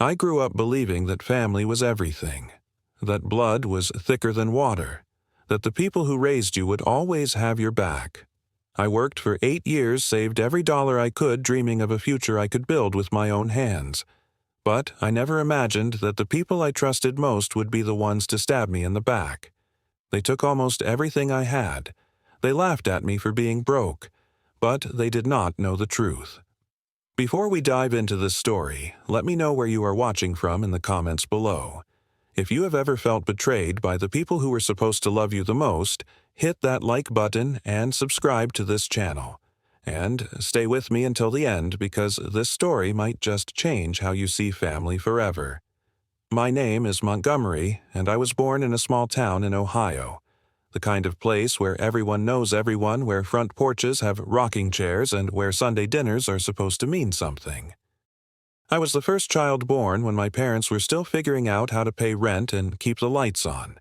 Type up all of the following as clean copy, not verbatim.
I grew up believing that family was everything, that blood was thicker than water, that the people who raised you would always have your back. I worked for 8 years, saved every dollar I could, dreaming of a future I could build with my own hands. But I never imagined that the people I trusted most would be the ones to stab me in the back. They took almost everything I had. They laughed at me for being broke, but they did not know the truth. Before we dive into this story, let me know where you are watching from in the comments below. If you have ever felt betrayed by the people who were supposed to love you the most, hit that like button and subscribe to this channel. And stay with me until the end because this story might just change how you see family forever. My name is Montgomery, and I was born in a small town in Ohio. The kind of place where everyone knows everyone, where front porches have rocking chairs, and where Sunday dinners are supposed to mean something. I was the first child born when my parents were still figuring out how to pay rent and keep the lights on.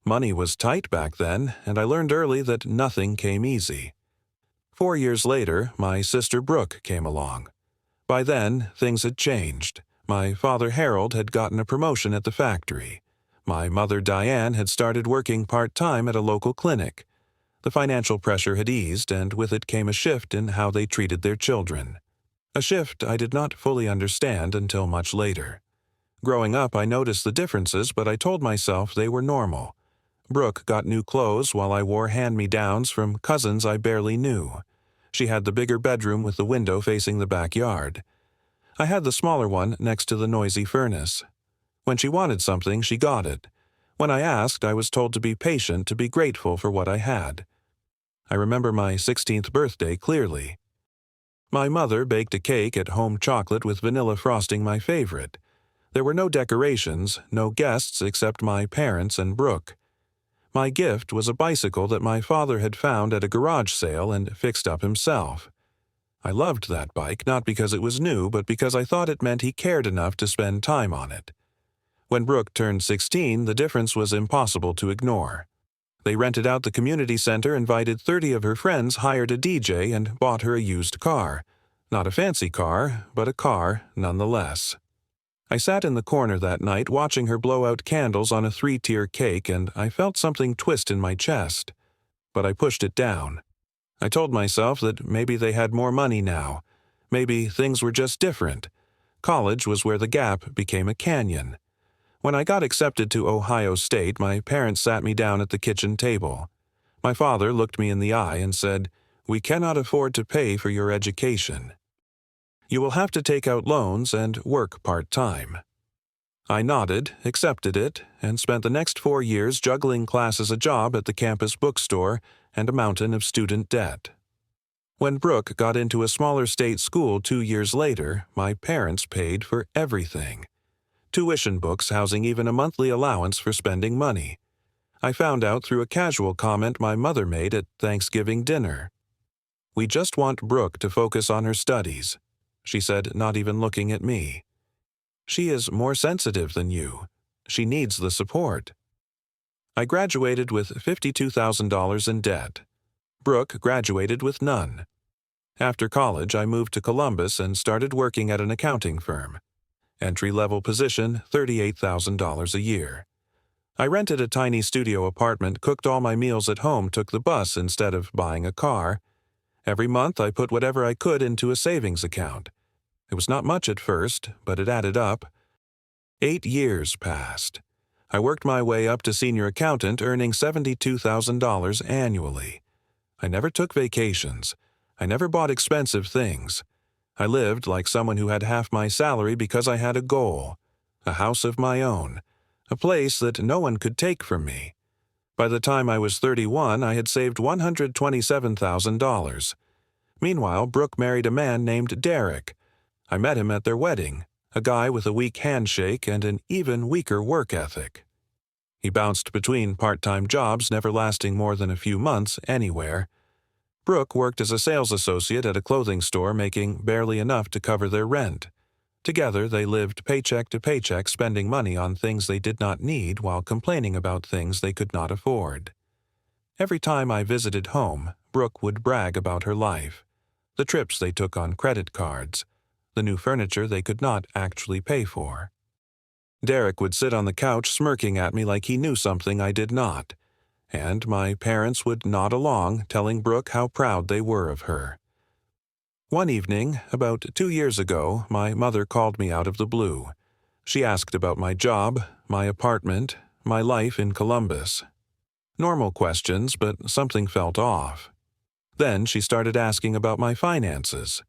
Money was tight back then, and I learned early that nothing came easy. 4 years later, my sister Brooke came along. By then, things had changed. My father Harold had gotten a promotion at the factory. My mother Diane had started working part-time at a local clinic. The financial pressure had eased, and with it came a shift in how they treated their children. A shift I did not fully understand until much later. Growing up, I noticed the differences, but I told myself they were normal. Brooke got new clothes while I wore hand-me-downs from cousins I barely knew. She had the bigger bedroom with the window facing the backyard. I had the smaller one next to the noisy furnace. When she wanted something, she got it. When I asked, I was told to be patient, to be grateful for what I had. I remember my 16th birthday clearly. My mother baked a cake at home chocolate with vanilla frosting, my favorite. There were no decorations, no guests except my parents and Brooke. My gift was a bicycle that my father had found at a garage sale and fixed up himself. I loved that bike, not because it was new, but because I thought it meant he cared enough to spend time on it. When Brooke turned 16, the difference was impossible to ignore. They rented out the community center, invited 30 of her friends, hired a DJ, and bought her a used car. Not a fancy car, but a car nonetheless. I sat in the corner that night watching her blow out candles on a 3-tier cake, and I felt something twist in my chest. But I pushed it down. I told myself that maybe they had more money now. Maybe things were just different. College was where the gap became a canyon. When I got accepted to Ohio State, my parents sat me down at the kitchen table. My father looked me in the eye and said, "We cannot afford to pay for your education. You will have to take out loans and work part-time." I nodded, accepted it, and spent the next 4 years juggling classes, a job at the campus bookstore, and a mountain of student debt. When Brooke got into a smaller state school 2 years later, my parents paid for everything. Tuition, books, housing, even a monthly allowance for spending money. I found out through a casual comment my mother made at Thanksgiving dinner. "We just want Brooke to focus on her studies," she said, not even looking at me. "She is more sensitive than you. She needs the support." I graduated with $52,000 in debt. Brooke graduated with none. After college, I moved to Columbus and started working at an accounting firm. Entry-level position, $38,000 a year. I rented a tiny studio apartment, cooked all my meals at home, took the bus instead of buying a car. Every month, I put whatever I could into a savings account. It was not much at first, but it added up. 8 years passed. I worked my way up to senior accountant, earning $72,000 annually. I never took vacations. I never bought expensive things. I lived like someone who had half my salary because I had a goal, a house of my own, a place that no one could take from me. By the time I was 31, I had saved $127,000. Meanwhile, Brooke married a man named Derek. I met him at their wedding, a guy with a weak handshake and an even weaker work ethic. He bounced between part-time jobs, never lasting more than a few months anywhere. Brooke worked as a sales associate at a clothing store, making barely enough to cover their rent. Together, they lived paycheck to paycheck, spending money on things they did not need while complaining about things they could not afford. Every time I visited home, Brooke would brag about her life. The trips they took on credit cards, the new furniture they could not actually pay for. Derek would sit on the couch smirking at me like he knew something I did not, and my parents would nod along, telling Brooke how proud they were of her. One evening, about 2 years ago, my mother called me out of the blue. She asked about my job, my apartment, my life in Columbus. Normal questions, but something felt off. Then she started asking about my finances.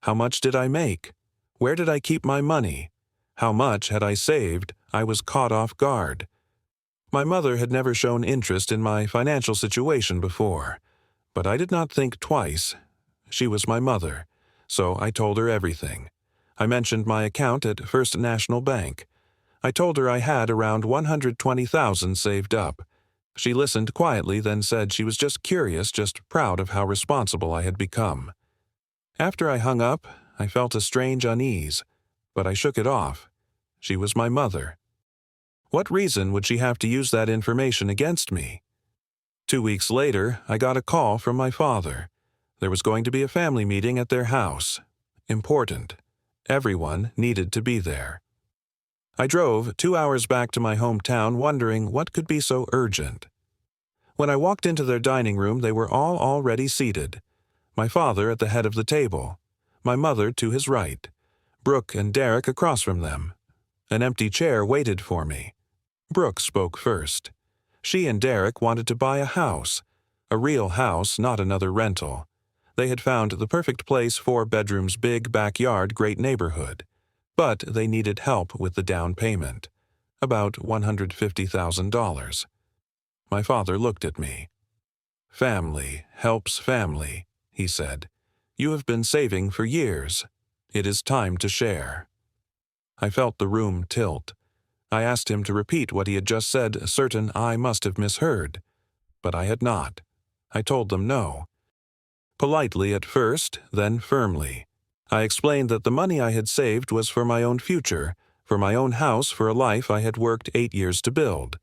How much did I make? Where did I keep my money? How much had I saved? I was caught off guard. My mother had never shown interest in my financial situation before, but I did not think twice. She was my mother, so I told her everything. I mentioned my account at First National Bank. I told her I had around $120,000 saved up. She listened quietly, then said she was just curious, just proud of how responsible I had become. After I hung up, I felt a strange unease, but I shook it off. She was my mother. What reason would she have to use that information against me? 2 weeks later, I got a call from my father. There was going to be a family meeting at their house. Important. Everyone needed to be there. I drove 2 hours back to my hometown wondering what could be so urgent. When I walked into their dining room, they were all already seated. My father at the head of the table, my mother to his right, Brooke and Derek across from them. An empty chair waited for me. Brooke spoke first. She and Derek wanted to buy a house. A real house, not another rental. They had found the perfect place, 4 bedrooms, big backyard, great neighborhood. But they needed help with the down payment. About $150,000. My father looked at me. "Family helps family," he said. "You have been saving for years. It is time to share." I felt the room tilt. I asked him to repeat what he had just said, certain I must have misheard. But I had not. I told them no. Politely at first, then firmly. I explained that the money I had saved was for my own future, for my own house, for a life I had worked 8 years to build.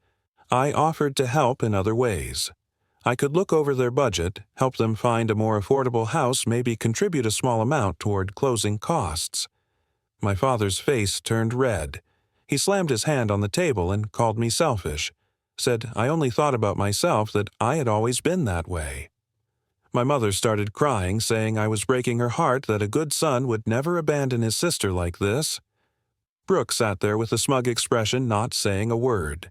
I offered to help in other ways. I could look over their budget, help them find a more affordable house, maybe contribute a small amount toward closing costs. My father's face turned red. He slammed his hand on the table and called me selfish, said I only thought about myself, that I had always been that way. My mother started crying, saying I was breaking her heart, that a good son would never abandon his sister like this. Brooke sat there with a smug expression, not saying a word.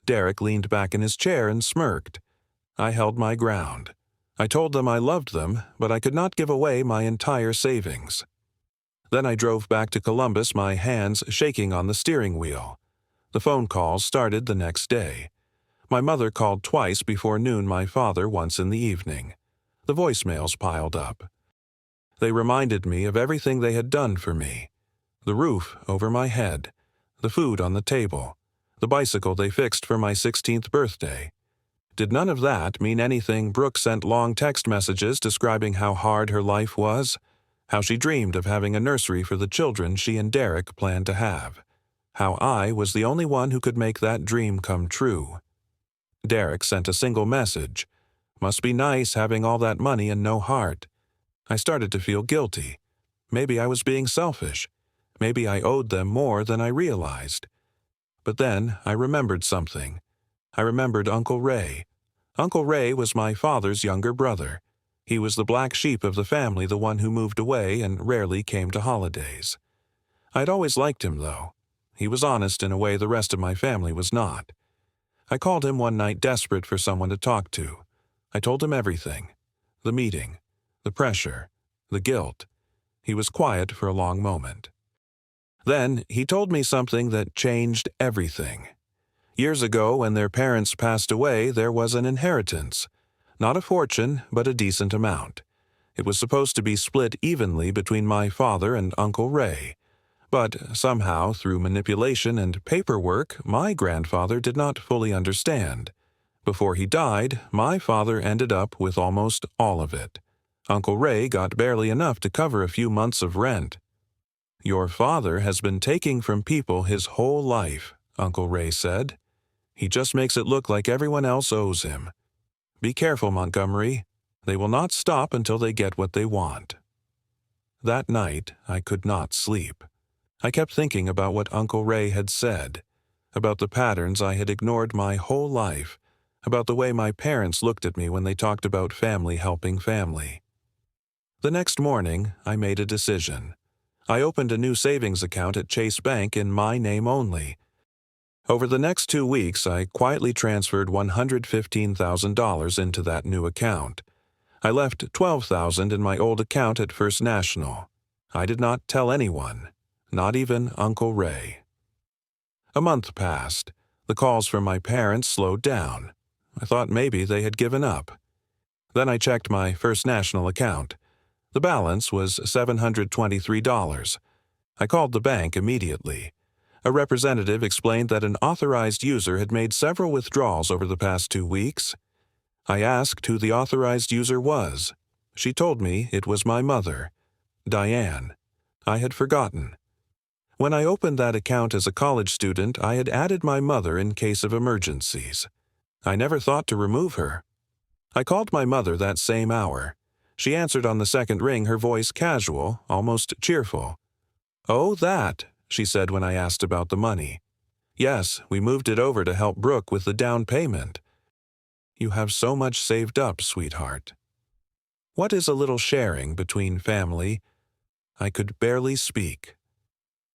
Derek leaned back in his chair and smirked. I held my ground. I told them I loved them, but I could not give away my entire savings. Then I drove back to Columbus, my hands shaking on the steering wheel. The phone calls started the next day. My mother called twice before noon, my father once in the evening. The voicemails piled up. They reminded me of everything they had done for me. The roof over my head, the food on the table, the bicycle they fixed for my 16th birthday. Did none of that mean anything? Brooke sent long text messages describing how hard her life was, how she dreamed of having a nursery for the children she and Derek planned to have, how I was the only one who could make that dream come true. Derek sent a single message. Must be nice having all that money and no heart. I started to feel guilty. Maybe I was being selfish. Maybe I owed them more than I realized. But then I remembered something. I remembered Uncle Ray. Uncle Ray was my father's younger brother. He was the black sheep of the family, the one who moved away and rarely came to holidays. I'd always liked him, though. He was honest in a way the rest of my family was not. I called him one night, desperate for someone to talk to. I told him everything. The meeting, the pressure, the guilt. He was quiet for a long moment. Then he told me something that changed everything. Years ago, when their parents passed away, there was an inheritance. Not a fortune, but a decent amount. It was supposed to be split evenly between my father and Uncle Ray. But somehow, through manipulation and paperwork, my grandfather did not fully understand. Before he died, my father ended up with almost all of it. Uncle Ray got barely enough to cover a few months of rent. "Your father has been taking from people his whole life," Uncle Ray said. "He just makes it look like everyone else owes him. Be careful, Montgomery. They will not stop until they get what they want." That night, I could not sleep. I kept thinking about what Uncle Ray had said, about the patterns I had ignored my whole life, about the way my parents looked at me when they talked about family helping family. The next morning, I made a decision. I opened a new savings account at Chase Bank in my name only. Over the next 2 weeks, I quietly transferred $115,000 into that new account. I left $12,000 in my old account at First National. I did not tell anyone, not even Uncle Ray. A month passed. The calls from my parents slowed down. I thought maybe they had given up. Then I checked my First National account. The balance was $723. I called the bank immediately. A representative explained that an authorized user had made several withdrawals over the past 2 weeks. I asked who the authorized user was. She told me it was my mother, Diane. I had forgotten. When I opened that account as a college student, I had added my mother in case of emergencies. I never thought to remove her. I called my mother that same hour. She answered on the second ring, her voice casual, almost cheerful. "Oh, that," she said when I asked about the money. "Yes, we moved it over to help Brooke with the down payment." "You have so much saved up, sweetheart." What is a little sharing between family? I could barely speak.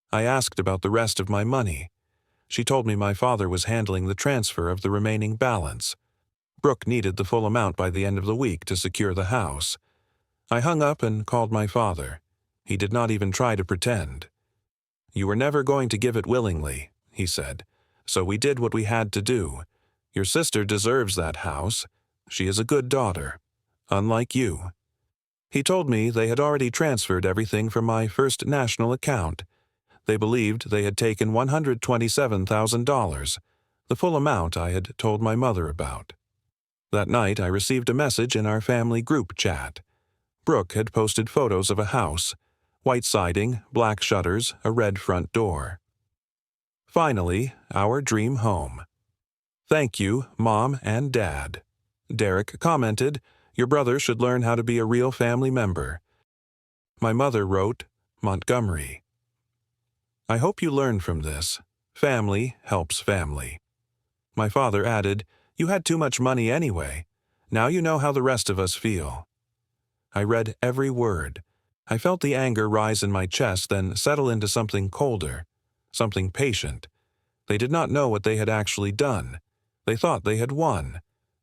I asked about the rest of my money. She told me my father was handling the transfer of the remaining balance. Brooke needed the full amount by the end of the week to secure the house. I hung up and called my father. He did not even try to pretend. "You were never going to give it willingly," he said, "so we did what we had to do. Your sister deserves that house. She is a good daughter, unlike you." He told me they had already transferred everything from my First National account. They believed they had taken $127,000, the full amount I had told my mother about. That night I received a message in our family group chat. Brooke had posted photos of a house, white siding, black shutters, a red front door. Finally, our dream home. "Thank you, Mom and Dad." Derek commented, "Your brother should learn how to be a real family member." My mother wrote, "Montgomery." I hope you learn from this. Family helps family. My father added, "You had too much money anyway. Now you know how the rest of us feel." I read every word. I felt the anger rise in my chest, then settle into something colder, something patient. They did not know what they had actually done. They thought they had won,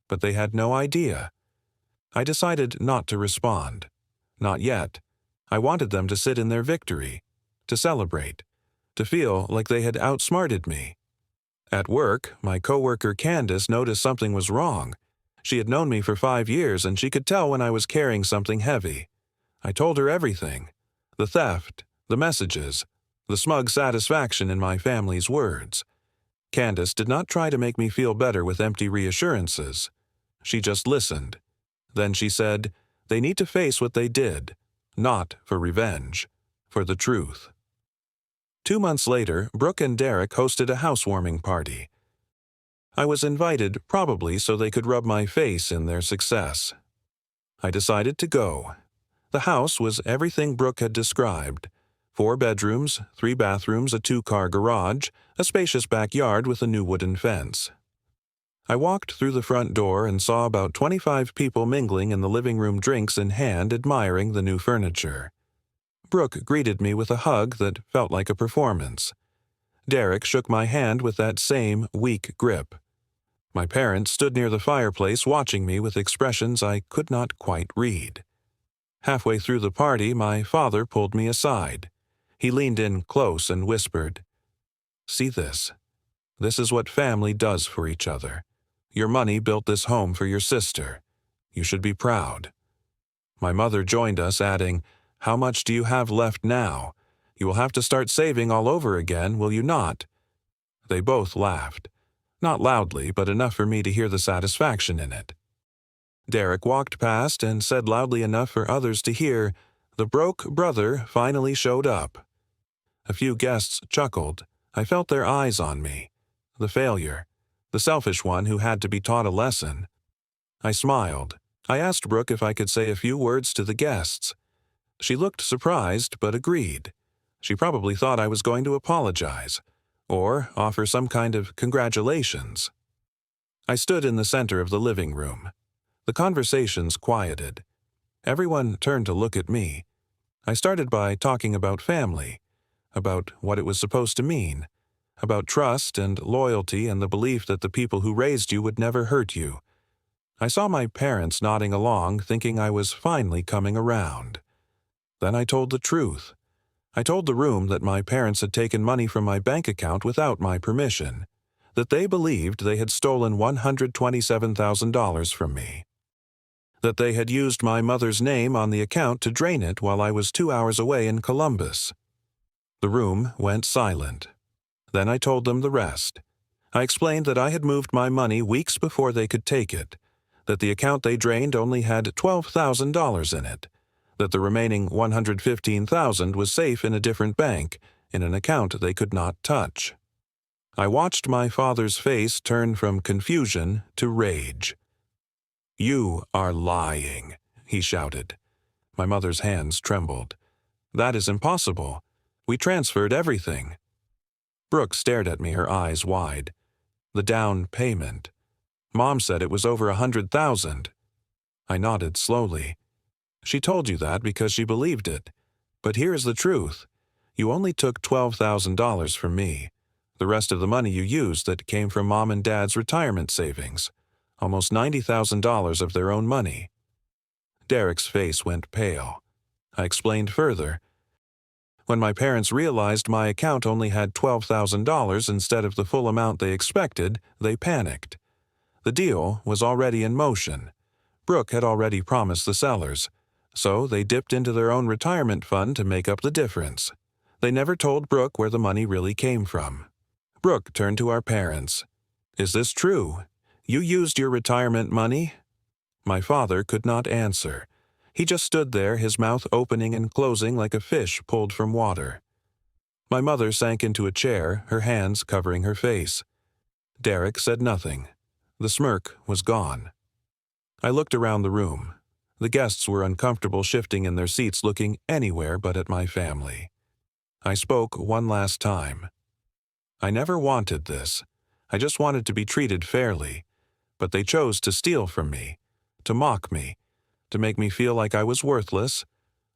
but they had no idea. I decided not to respond. Not yet. I wanted them to sit in their victory, to celebrate, to feel like they had outsmarted me. At work, my coworker Candace noticed something was wrong. She had known me for 5 years, and she could tell when I was carrying something heavy. I told her everything. The theft, the messages, the smug satisfaction in my family's words. Candace did not try to make me feel better with empty reassurances. She just listened. Then she said, "They need to face what they did, not for revenge, for the truth." 2 months later, Brooke and Derek hosted a housewarming party. I was invited probably so they could rub my face in their success. I decided to go. The house was everything Brooke had described. 4 bedrooms, 3 bathrooms, a 2-car garage, a spacious backyard with a new wooden fence. I walked through the front door and saw about 25 people mingling in the living room, drinks in hand, admiring the new furniture. Brooke greeted me with a hug that felt like a performance. Derek shook my hand with that same weak grip. My parents stood near the fireplace watching me with expressions I could not quite read. Halfway through the party, my father pulled me aside. He leaned in close and whispered, "See this. This is what family does for each other. Your money built this home for your sister. You should be proud." My mother joined us, adding, "How much do you have left now? You will have to start saving all over again, will you not?" They both laughed. Not loudly, but enough for me to hear the satisfaction in it. Derek walked past and said loudly enough for others to hear, "The broke brother finally showed up." A few guests chuckled. I felt their eyes on me. The failure. The selfish one who had to be taught a lesson. I smiled. I asked Brooke if I could say a few words to the guests. She looked surprised but agreed. She probably thought I was going to apologize, or offer some kind of congratulations. I stood in the center of the living room. The conversations quieted. Everyone turned to look at me. I started by talking about family, about what it was supposed to mean, about trust and loyalty and the belief that the people who raised you would never hurt you. I saw my parents nodding along, thinking I was finally coming around. Then I told the truth. I told the room that my parents had taken money from my bank account without my permission, that they believed they had stolen $127,000 from me, that they had used my mother's name on the account to drain it while I was 2 hours away in Columbus. The room went silent. Then I told them the rest. I explained that I had moved my money weeks before they could take it, that the account they drained only had $12,000 in it, that the remaining $115,000 was safe in a different bank, in an account they could not touch. I watched my father's face turn from confusion to rage. "You are lying," he shouted. My mother's hands trembled. "That is impossible. We transferred everything." Brooke stared at me, her eyes wide. "The down payment. Mom said it was over $100,000. I nodded slowly. "She told you that because she believed it. But here is the truth. You only took $12,000 from me. The rest of the money you used that came from Mom and Dad's retirement savings. Almost $90,000 of their own money." Derek's face went pale. I explained further. When my parents realized my account only had $12,000 instead of the full amount they expected, they panicked. The deal was already in motion. Brooke had already promised the sellers, so they dipped into their own retirement fund to make up the difference. They never told Brooke where the money really came from. Brooke turned to our parents. "Is this true? You used your retirement money?" My father could not answer. He just stood there, his mouth opening and closing like a fish pulled from water. My mother sank into a chair, her hands covering her face. Derek said nothing. The smirk was gone. I looked around the room. The guests were uncomfortable, shifting in their seats, looking anywhere but at my family. I spoke one last time. "I never wanted this. I just wanted to be treated fairly. But they chose to steal from me, to mock me, to make me feel like I was worthless,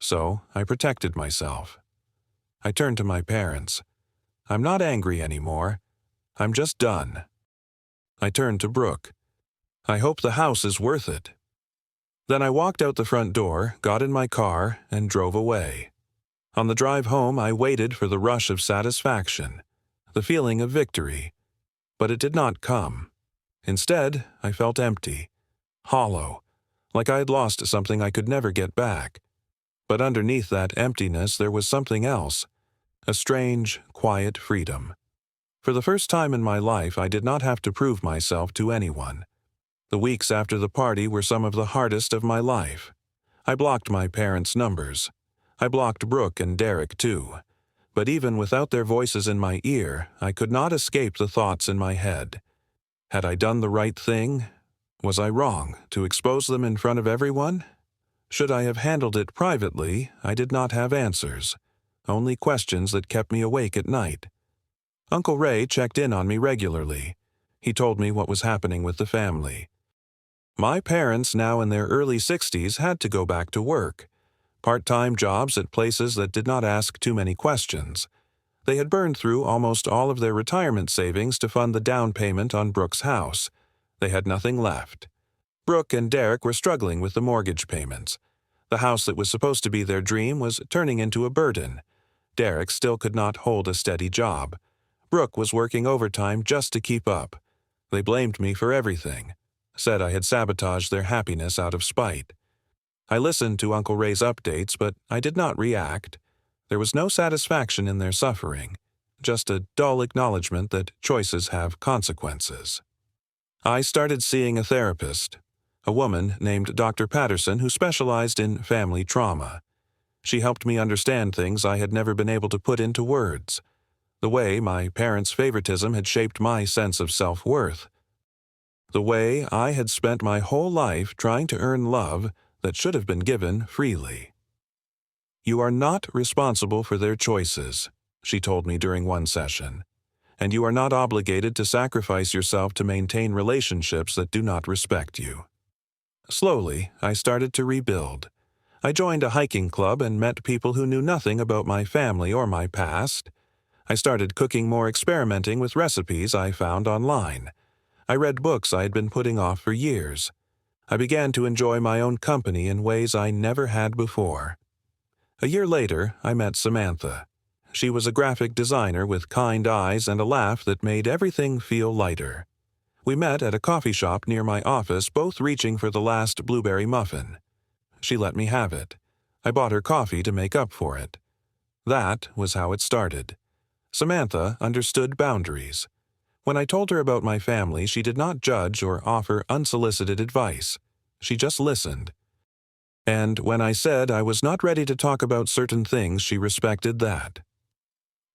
so I protected myself." I turned to my parents. "I'm not angry anymore. I'm just done." I turned to Brooke. "I hope the house is worth it." Then I walked out the front door, got in my car, and drove away. On the drive home, I waited for the rush of satisfaction, the feeling of victory. But it did not come. Instead, I felt empty, hollow, like I had lost something I could never get back. But underneath that emptiness there was something else, a strange, quiet freedom. For the first time in my life, I did not have to prove myself to anyone. The weeks after the party were some of the hardest of my life. I blocked my parents' numbers. I blocked Brooke and Derek too. But even without their voices in my ear, I could not escape the thoughts in my head. Had I done the right thing? Was I wrong to expose them in front of everyone? Should I have handled it privately? I did not have answers, only questions that kept me awake at night. Uncle Ray checked in on me regularly. He told me what was happening with the family. My parents, now in their early 60s, had to go back to work. Part-time jobs at places that did not ask too many questions. They had burned through almost all of their retirement savings to fund the down payment on Brooke's house. They had nothing left. Brooke and Derek were struggling with the mortgage payments. The house that was supposed to be their dream was turning into a burden. Derek still could not hold a steady job. Brooke was working overtime just to keep up. They blamed me for everything, said I had sabotaged their happiness out of spite. I listened to Uncle Ray's updates, but I did not react. There was no satisfaction in their suffering, just a dull acknowledgement that choices have consequences. I started seeing a therapist, a woman named Dr. Patterson who specialized in family trauma. She helped me understand things I had never been able to put into words, the way my parents' favoritism had shaped my sense of self-worth, the way I had spent my whole life trying to earn love that should have been given freely. "You are not responsible for their choices," she told me during one session, "and you are not obligated to sacrifice yourself to maintain relationships that do not respect you." Slowly, I started to rebuild. I joined a hiking club and met people who knew nothing about my family or my past. I started cooking more, experimenting with recipes I found online. I read books I had been putting off for years. I began to enjoy my own company in ways I never had before. A year later, I met Samantha. She was a graphic designer with kind eyes and a laugh that made everything feel lighter. We met at a coffee shop near my office, both reaching for the last blueberry muffin. She let me have it. I bought her coffee to make up for it. That was how it started. Samantha understood boundaries. When I told her about my family, she did not judge or offer unsolicited advice. She just listened. And when I said I was not ready to talk about certain things, she respected that.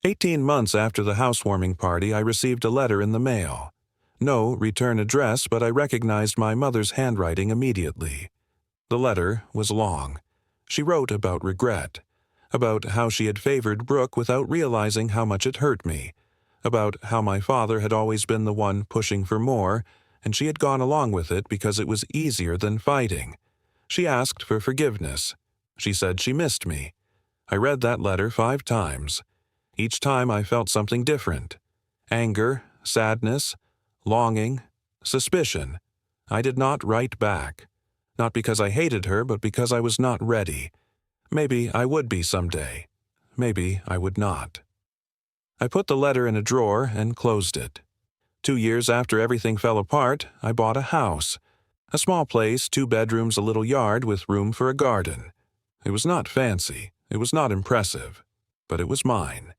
18 months after the housewarming party, I received a letter in the mail. No return address, but I recognized my mother's handwriting immediately. The letter was long. She wrote about regret, about how she had favored Brooke without realizing how much it hurt me, about how my father had always been the one pushing for more, and she had gone along with it because it was easier than fighting. She asked for forgiveness. She said she missed me. I read that letter 5 times. Each time I felt something different. Anger, sadness, longing, suspicion. I did not write back. Not because I hated her, but because I was not ready. Maybe I would be someday. Maybe I would not. I put the letter in a drawer and closed it. 2 years after everything fell apart, I bought a house. A small place, 2 bedrooms, a little yard with room for a garden. It was not fancy. It was not impressive. But it was mine.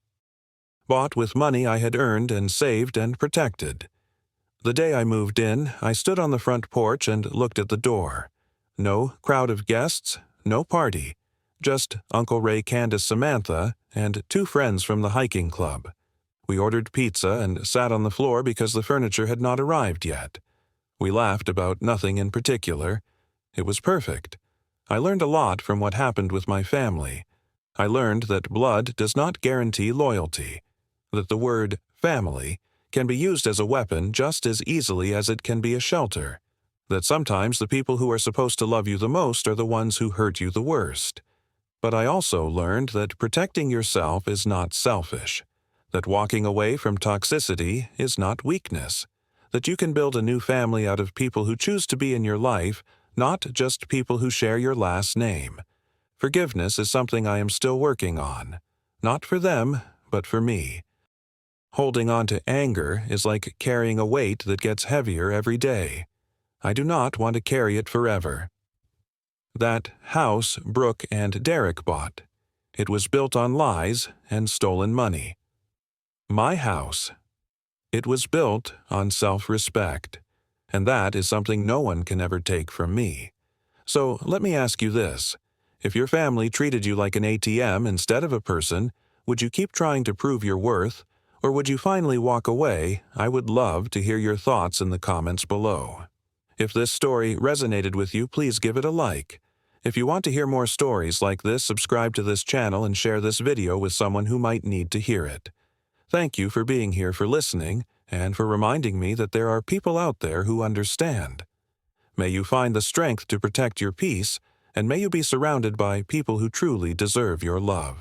Bought with money I had earned and saved and protected. The day I moved in, I stood on the front porch and looked at the door. No crowd of guests, no party. Just Uncle Ray, Candace, Samantha, and 2 friends from the hiking club. We ordered pizza and sat on the floor because the furniture had not arrived yet. We laughed about nothing in particular. It was perfect. I learned a lot from what happened with my family. I learned that blood does not guarantee loyalty, that the word family can be used as a weapon just as easily as it can be a shelter, that sometimes the people who are supposed to love you the most are the ones who hurt you the worst. But I also learned that protecting yourself is not selfish, that walking away from toxicity is not weakness, that you can build a new family out of people who choose to be in your life, not just people who share your last name. Forgiveness is something I am still working on, not for them, but for me. Holding on to anger is like carrying a weight that gets heavier every day. I do not want to carry it forever. That house Brooke and Derek bought. It was built on lies and stolen money. My house. It was built on self-respect, and that is something no one can ever take from me. So let me ask you this. If your family treated you like an ATM instead of a person, would you keep trying to prove your worth, or would you finally walk away? I would love to hear your thoughts in the comments below. If this story resonated with you, please give it a like. If you want to hear more stories like this, subscribe to this channel and share this video with someone who might need to hear it. Thank you for being here, for listening, and for reminding me that there are people out there who understand. May you find the strength to protect your peace, and may you be surrounded by people who truly deserve your love.